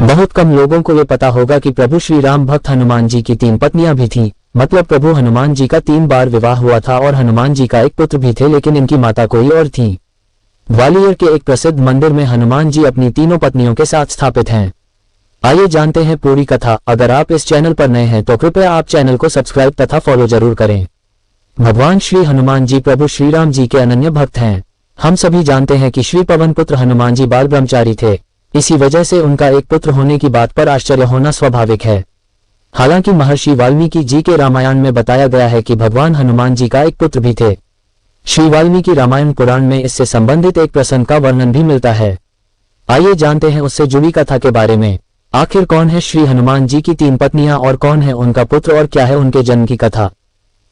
बहुत कम लोगों को ये पता होगा कि प्रभु श्री राम भक्त हनुमान जी की 3 पत्नियां भी थीं। मतलब प्रभु हनुमान जी का 3 बार विवाह हुआ था और हनुमान जी का एक पुत्र भी थे, लेकिन इनकी माता कोई और थी। ग्वालियर के एक प्रसिद्ध मंदिर में हनुमान जी अपनी तीनों पत्नियों के साथ स्थापित हैं। आइए जानते हैं पूरी कथा। अगर आप इस चैनल पर नए हैं तो कृपया आप चैनल को सब्सक्राइब तथा फॉलो जरूर करें। भगवान श्री हनुमान जी प्रभु श्री राम जी के अनन्य भक्त हैं। हम सभी जानते हैं कि श्री पवन पुत्र हनुमान जी बाल ब्रह्मचारी थे। इसी वजह से उनका एक पुत्र होने की बात पर आश्चर्य होना स्वाभाविक है। हालांकि महर्षि वाल्मीकि जी के रामायण में बताया गया है कि भगवान हनुमान जी का एक पुत्र भी थे। श्री वाल्मीकि रामायण पुराण में इससे संबंधित एक प्रसंग का वर्णन भी मिलता है। आइए जानते हैं उससे जुड़ी कथा के बारे में। आखिर कौन है श्री हनुमान जी की 3 पत्नियां और कौन है उनका पुत्र और क्या है उनके जन्म की कथा।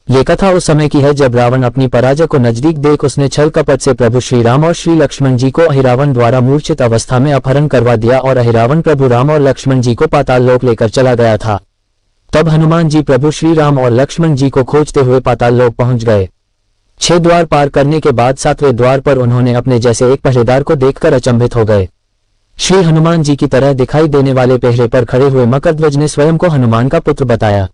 ये कथा उस समय की है जब रावण अपनी पराजय को नजदीक देख उसने छल कपट से प्रभु श्री राम और श्री लक्ष्मण जी को अहिरावण द्वारा मूर्छित अवस्था में अपहरण करवा दिया और अहिरावण प्रभु राम और लक्ष्मण जी को पाताल लोक लेकर चला गया था। तब हनुमान जी प्रभु श्री राम और लक्ष्मण जी को खोजते हुए पाताल लोक पहुंच गए। 6 द्वार पार करने के बाद 7वें द्वार पर उन्होंने अपने जैसे एक पहरेदार को देखकर अचंभित हो गए। श्री हनुमान जी की तरह दिखाई देने वाले पहरे पर खड़े हुए मकरध्वज ने स्वयं को हनुमान का पुत्र बताया।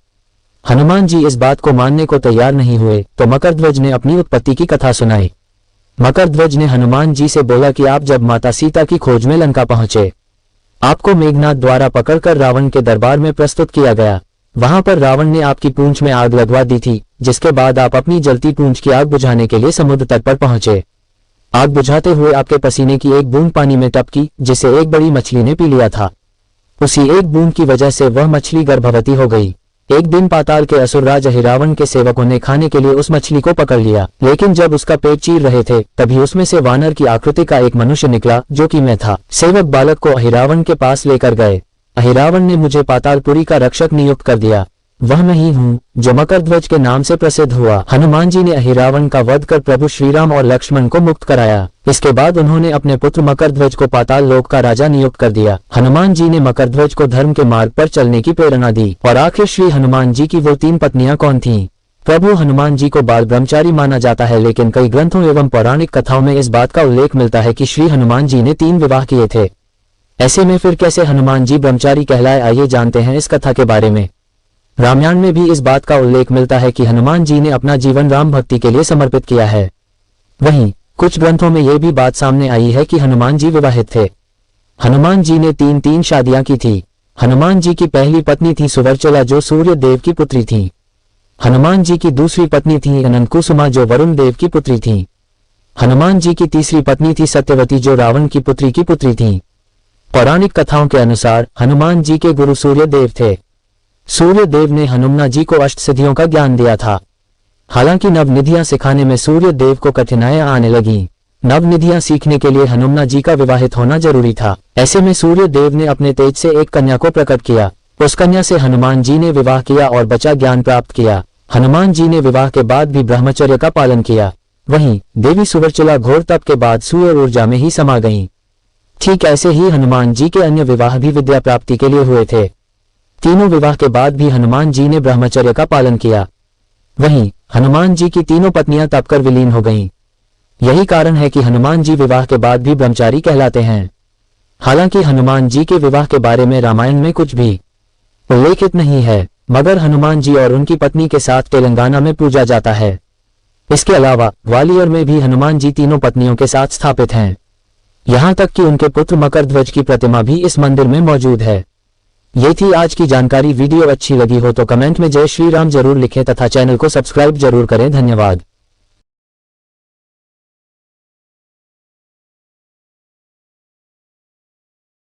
हनुमान जी इस बात को मानने को तैयार नहीं हुए तो मकरध्वज ने अपनी उत्पत्ति की कथा सुनाई। मकरध्वज ने हनुमान जी से बोला कि आप जब माता सीता की खोज में लंका पहुंचे, आपको मेघनाद द्वारा पकड़कर रावण के दरबार में प्रस्तुत किया गया। वहां पर रावण ने आपकी पूंछ में आग लगवा दी थी, जिसके बाद आप अपनी जलती पूंछ की आग बुझाने के लिए समुद्र तट पर पहुंचे। आग बुझाते हुए आपके पसीने की एक बूंद पानी में टपकी, जिसे एक बड़ी मछली ने पी लिया था। उसी एक बूंद की वजह से वह मछली गर्भवती हो गई। एक दिन पाताल के असुरराज अहिरावण के सेवकों ने खाने के लिए उस मछली को पकड़ लिया, लेकिन जब उसका पेट चीर रहे थे तभी उसमें से वानर की आकृति का एक मनुष्य निकला, जो कि मैं था। सेवक बालक को अहिरावण के पास लेकर गए। अहिरावण ने मुझे पातालपुरी का रक्षक नियुक्त कर दिया। वह मैं ही हूँ जो मकरध्वज के नाम से प्रसिद्ध हुआ। हनुमान जी ने अहिरावण का वध कर प्रभु श्रीराम और लक्ष्मण को मुक्त कराया। इसके बाद उन्होंने अपने पुत्र मकरध्वज को पाताल लोक का राजा नियुक्त कर दिया। हनुमान जी ने मकरध्वज को धर्म के मार्ग पर चलने की प्रेरणा दी। और आखिर श्री हनुमान जी की वो 3 पत्नियां कौन थीं? प्रभु हनुमान जी को बाल ब्रह्मचारी माना जाता है, लेकिन कई ग्रंथों एवं पौराणिक कथाओं में इस बात का उल्लेख मिलता है कि श्री हनुमान जी ने 3 विवाह किए थे। ऐसे में फिर कैसे हनुमान जी ब्रह्मचारी कहलाए? आइए जानते हैं इस कथा के बारे में। रामायण में भी इस बात का उल्लेख मिलता है कि हनुमान जी ने अपना जीवन राम भक्ति के लिए समर्पित किया है। वहीं कुछ ग्रंथों में यह भी बात सामने आई है कि हनुमान जी विवाहित थे। हनुमान जी ने 3 शादियां की थी। हनुमान जी की पहली पत्नी थी सुवर्चला, जो सूर्य देव की पुत्री थी। हनुमान जी की दूसरी पत्नी थी अनंतकुसुमा, जो वरुण देव की पुत्री थी। हनुमान जी की तीसरी पत्नी थी सत्यवती, जो रावण की पुत्री थी। पौराणिक कथाओं के अनुसार हनुमान जी के गुरु सूर्य देव थे। सूर्य देव ने हनुमान जी को अष्टसिद्धियों का ज्ञान दिया था। हालांकि नवनिधियां सिखाने में सूर्य देव को कठिनाइयां आने लगी। नवनिधियां सीखने के लिए हनुमान जी का विवाहित होना जरूरी था। ऐसे में सूर्य देव ने अपने तेज से एक कन्या को प्रकट किया। उस कन्या से हनुमान जी ने विवाह किया और बचा ज्ञान प्राप्त किया। हनुमान जी ने विवाह के बाद भी ब्रह्मचर्य का पालन किया। वहीं देवी सुवर्चला घोर तप के बाद सूर्य ऊर्जा में ही समा गईं। ठीक ऐसे ही हनुमान जी के अन्य विवाह भी विद्या प्राप्ति के लिए हुए थे। तीनों विवाह के बाद भी हनुमान जी ने ब्रह्मचर्य का पालन किया। वहीं हनुमान जी की तीनों पत्नियां तप कर विलीन हो गईं। यही कारण है कि हनुमान जी विवाह के बाद भी ब्रह्मचारी कहलाते हैं। हालांकि हनुमान जी के विवाह के बारे में रामायण में कुछ भी उल्लेखित नहीं है, मगर हनुमान जी और उनकी पत्नी के साथ तेलंगाना में पूजा जाता है। इसके अलावा ग्वालियर में भी हनुमान जी तीनों पत्नियों के साथ स्थापित हैं। यहाँ तक कि उनके पुत्र मकरध्वज की प्रतिमा भी इस मंदिर में मौजूद है। ये थी आज की जानकारी। वीडियो अच्छी लगी हो तो कमेंट में जय श्री राम जरूर लिखें तथा चैनल को सब्सक्राइब जरूर करें। धन्यवाद।